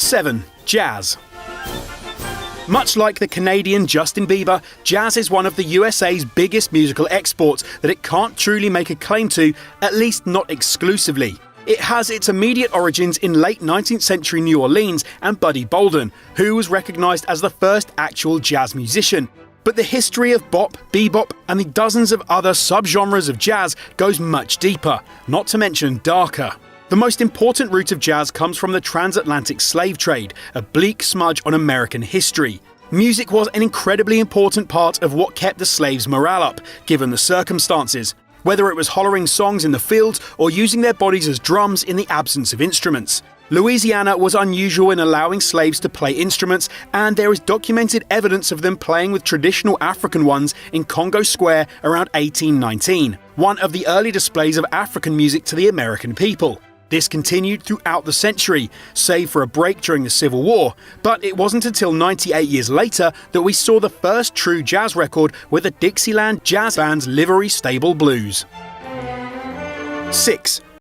7. Jazz. Much like the Canadian Justin Bieber, jazz is one of the USA's biggest musical exports that it can't truly make a claim to, at least not exclusively. It has its immediate origins in late 19th century New Orleans and Buddy Bolden, who was recognised as the first actual jazz musician. But the history of bop, bebop, and the dozens of other subgenres of jazz goes much deeper, not to mention darker. The most important root of jazz comes from the transatlantic slave trade, a bleak smudge on American history. Music was an incredibly important part of what kept the slaves' morale up, given the circumstances, whether it was hollering songs in the fields or using their bodies as drums in the absence of instruments. Louisiana was unusual in allowing slaves to play instruments, and there is documented evidence of them playing with traditional African ones in Congo Square around 1819, one of the early displays of African music to the American people. This continued throughout the century, save for a break during the Civil War, but it wasn't until 98 years later that we saw the first true jazz record with the Dixieland Jazz Band's Livery Stable Blues. 6.